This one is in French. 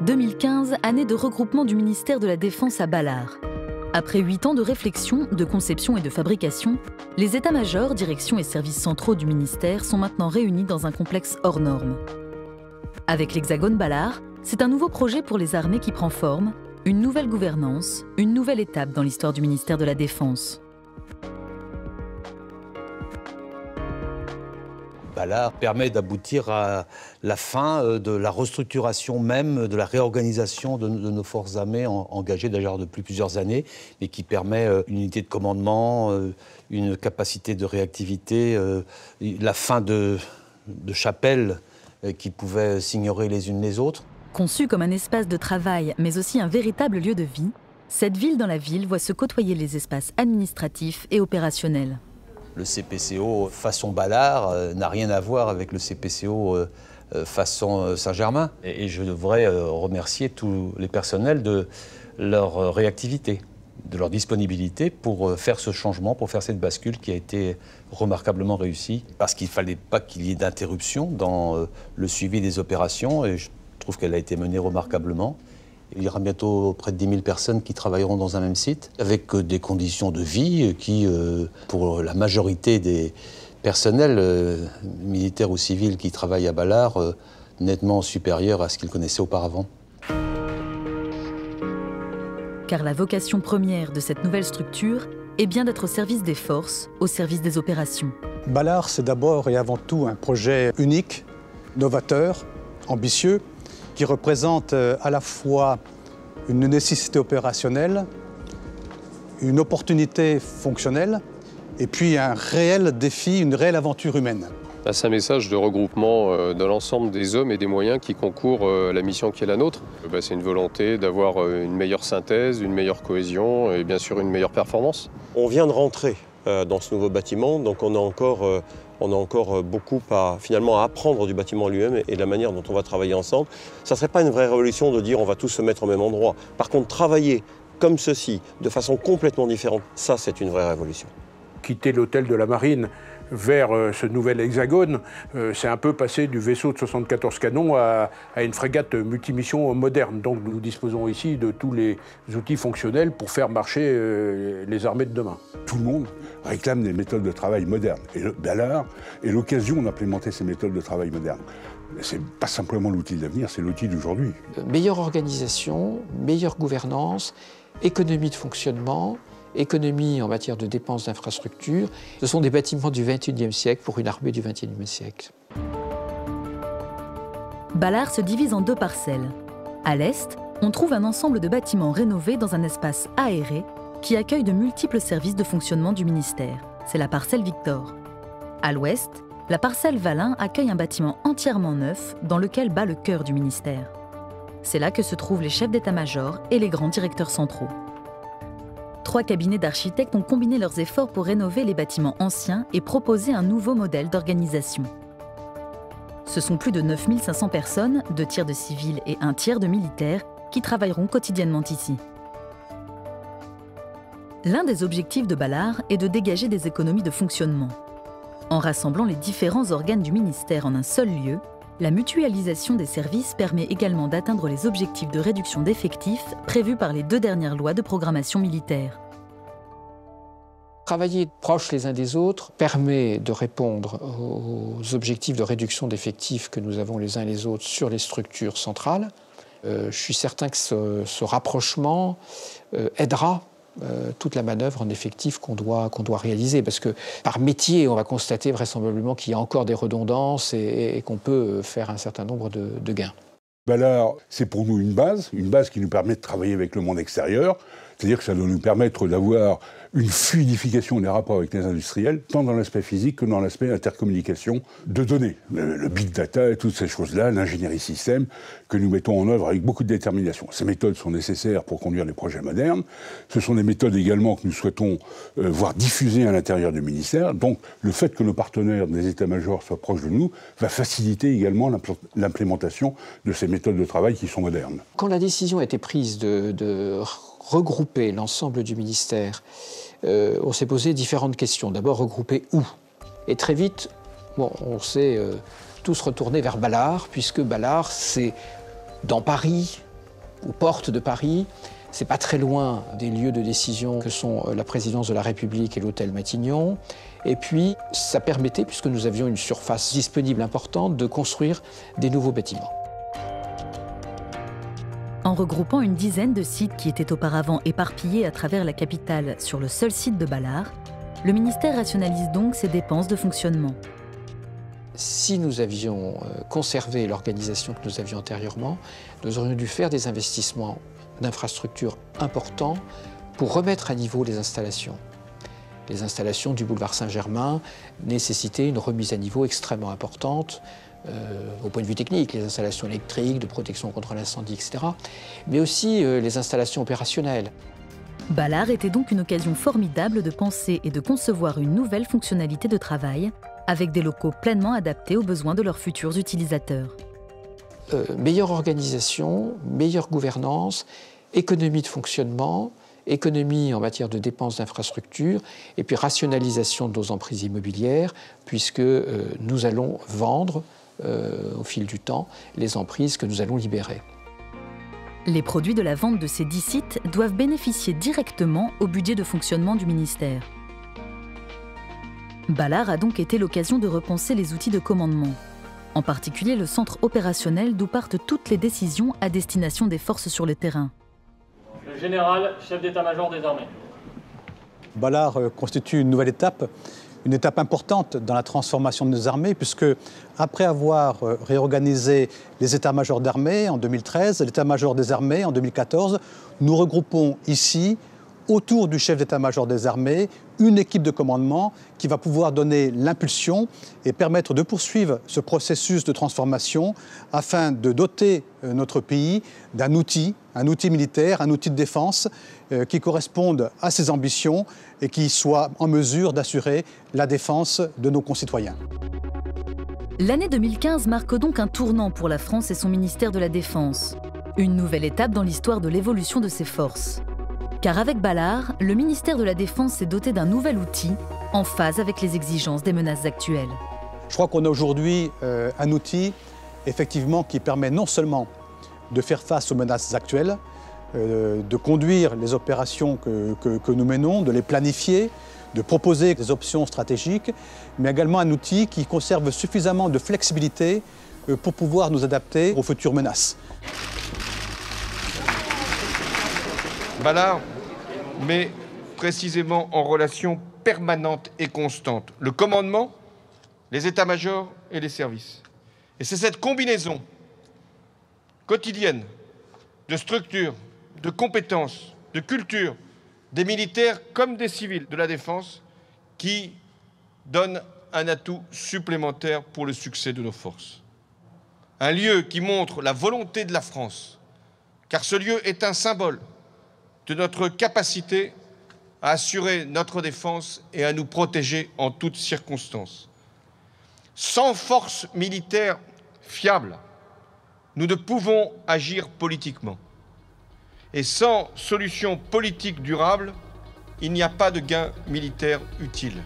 2015, année de regroupement du ministère de la Défense à Balard. Après 8 ans de réflexion, de conception et de fabrication, les états-majors, directions et services centraux du ministère sont maintenant réunis dans un complexe hors norme. Avec l'Hexagone Balard, c'est un nouveau projet pour les armées qui prend forme, une nouvelle gouvernance, une nouvelle étape dans l'histoire du ministère de la Défense. Balard permet d'aboutir à la fin de la restructuration même, de la réorganisation de nos forces armées engagées déjà depuis plusieurs années, mais qui permet une unité de commandement, une capacité de réactivité, la fin de chapelles qui pouvaient s'ignorer les unes les autres. Conçue comme un espace de travail, mais aussi un véritable lieu de vie, cette ville dans la ville voit se côtoyer les espaces administratifs et opérationnels. Le CPCO façon Balard n'a rien à voir avec le CPCO façon Saint-Germain. Et je devrais remercier tous les personnels de leur réactivité, de leur disponibilité pour faire ce changement, pour faire cette bascule qui a été remarquablement réussie. Parce qu'il ne fallait pas qu'il y ait d'interruption dans le suivi des opérations, et je trouve qu'elle a été menée remarquablement. Il y aura bientôt près de 10 000 personnes qui travailleront dans un même site, avec des conditions de vie qui, pour la majorité des personnels militaires ou civils qui travaillent à Balard, nettement supérieures à ce qu'ils connaissaient auparavant. Car la vocation première de cette nouvelle structure est bien d'être au service des forces, au service des opérations. Balard, c'est d'abord et avant tout un projet unique, novateur, ambitieux, qui représente à la fois une nécessité opérationnelle, une opportunité fonctionnelle, et puis un réel défi, une réelle aventure humaine. C'est un message de regroupement de l'ensemble des hommes et des moyens qui concourent à la mission qui est la nôtre. C'est une volonté d'avoir une meilleure synthèse, une meilleure cohésion et bien sûr une meilleure performance. On vient de rentrer dans ce nouveau bâtiment, donc on a encore beaucoup finalement à apprendre du bâtiment lui-même et de la manière dont on va travailler ensemble. Ça ne serait pas une vraie révolution de dire on va tous se mettre au même endroit. Par contre, travailler comme ceci, de façon complètement différente, ça c'est une vraie révolution. Quitter l'hôtel de la Marine vers ce nouvel hexagone, c'est un peu passer du vaisseau de 74 canons à une frégate multimission moderne. Donc nous disposons ici de tous les outils fonctionnels pour faire marcher les armées de demain. Tout le monde réclame des méthodes de travail modernes. Et Balard est l'occasion d'implémenter ces méthodes de travail modernes. Ce n'est pas simplement l'outil de l'avenir, c'est l'outil d'aujourd'hui. Meilleure organisation, meilleure gouvernance, économie de fonctionnement, économie en matière de dépenses d'infrastructures. Ce sont des bâtiments du XXIe siècle pour une armée du XXIe siècle. Balard se divise en 2 parcelles. À l'est, on trouve un ensemble de bâtiments rénovés dans un espace aéré qui accueille de multiples services de fonctionnement du ministère. C'est la parcelle Victor. À l'ouest, la parcelle Valin accueille un bâtiment entièrement neuf dans lequel bat le cœur du ministère. C'est là que se trouvent les chefs d'état-major et les grands directeurs centraux. 3 cabinets d'architectes ont combiné leurs efforts pour rénover les bâtiments anciens et proposer un nouveau modèle d'organisation. Ce sont plus de 9 500 personnes, 2 tiers de civils et 1 tiers de militaires, qui travailleront quotidiennement ici. L'un des objectifs de Balard est de dégager des économies de fonctionnement. En rassemblant les différents organes du ministère en un seul lieu, la mutualisation des services permet également d'atteindre les objectifs de réduction d'effectifs prévus par les 2 dernières lois de programmation militaire. Travailler proches les uns des autres permet de répondre aux objectifs de réduction d'effectifs que nous avons les uns et les autres sur les structures centrales. Je suis certain que ce rapprochement aidera toute la manœuvre en effectif qu'on doit réaliser. Parce que par métier, on va constater vraisemblablement qu'il y a encore des redondances et qu'on peut faire un certain nombre de gains. Balard, c'est pour nous une base qui nous permet de travailler avec le monde extérieur. C'est-à-dire que ça doit nous permettre d'avoir une fluidification des rapports avec les industriels, tant dans l'aspect physique que dans l'aspect intercommunication de données. Le big data et toutes ces choses-là, l'ingénierie système, que nous mettons en œuvre avec beaucoup de détermination. Ces méthodes sont nécessaires pour conduire des projets modernes. Ce sont des méthodes également que nous souhaitons voir diffusées à l'intérieur du ministère. Donc le fait que nos partenaires des états-majors soient proches de nous va faciliter également l'implémentation de ces méthodes de travail qui sont modernes. Quand la décision a été prise de regrouper l'ensemble du ministère, on s'est posé différentes questions. D'abord, regrouper où? Et très vite, on s'est tous retournés vers Balard, puisque Balard, c'est dans Paris, aux portes de Paris. C'est pas très loin des lieux de décision que sont la présidence de la République et l'hôtel Matignon. Et puis, ça permettait, puisque nous avions une surface disponible importante, de construire des nouveaux bâtiments. En regroupant une dizaine de sites qui étaient auparavant éparpillés à travers la capitale sur le seul site de Balard, le ministère rationalise donc ses dépenses de fonctionnement. Si nous avions conservé l'organisation que nous avions antérieurement, nous aurions dû faire des investissements d'infrastructures importants pour remettre à niveau les installations. Les installations du boulevard Saint-Germain nécessitaient une remise à niveau extrêmement importante au point de vue technique, les installations électriques, de protection contre l'incendie, etc., mais aussi les installations opérationnelles. Balard était donc une occasion formidable de penser et de concevoir une nouvelle fonctionnalité de travail, avec des locaux pleinement adaptés aux besoins de leurs futurs utilisateurs. Meilleure organisation, meilleure gouvernance, économie de fonctionnement, économie en matière de dépenses d'infrastructures, et puis rationalisation de nos emprises immobilières, puisque nous allons vendre, au fil du temps, les emprises que nous allons libérer. Les produits de la vente de ces 10 sites doivent bénéficier directement au budget de fonctionnement du ministère. Balard a donc été l'occasion de repenser les outils de commandement, en particulier le centre opérationnel d'où partent toutes les décisions à destination des forces sur le terrain. Le général, chef d'état-major des armées. Balard constitue une nouvelle étape, une étape importante dans la transformation de nos armées, puisque après avoir réorganisé les états-majors d'armée en 2013, l'état-major des armées en 2014, nous regroupons ici, autour du chef d'état-major des armées, une équipe de commandement qui va pouvoir donner l'impulsion et permettre de poursuivre ce processus de transformation afin de doter notre pays d'un outil militaire, un outil de défense qui corresponde à ses ambitions et qui soit en mesure d'assurer la défense de nos concitoyens. L'année 2015 marque donc un tournant pour la France et son ministère de la Défense. Une nouvelle étape dans l'histoire de l'évolution de ses forces. Car avec Balard, le ministère de la Défense s'est doté d'un nouvel outil en phase avec les exigences des menaces actuelles. Je crois qu'on a aujourd'hui un outil effectivement qui permet non seulement de faire face aux menaces actuelles, de conduire les opérations que nous menons, de les planifier, de proposer des options stratégiques, mais également un outil qui conserve suffisamment de flexibilité pour pouvoir nous adapter aux futures menaces. Balard met précisément en relation permanente et constante le commandement, les états-majors et les services. Et c'est cette combinaison quotidienne de structures, de compétences, de culture, des militaires comme des civils de la défense qui donne un atout supplémentaire pour le succès de nos forces. Un lieu qui montre la volonté de la France, car ce lieu est un symbole de notre capacité à assurer notre défense et à nous protéger en toutes circonstances. Sans force militaire fiable, nous ne pouvons agir politiquement. Et sans solution politique durable, il n'y a pas de gain militaire utile.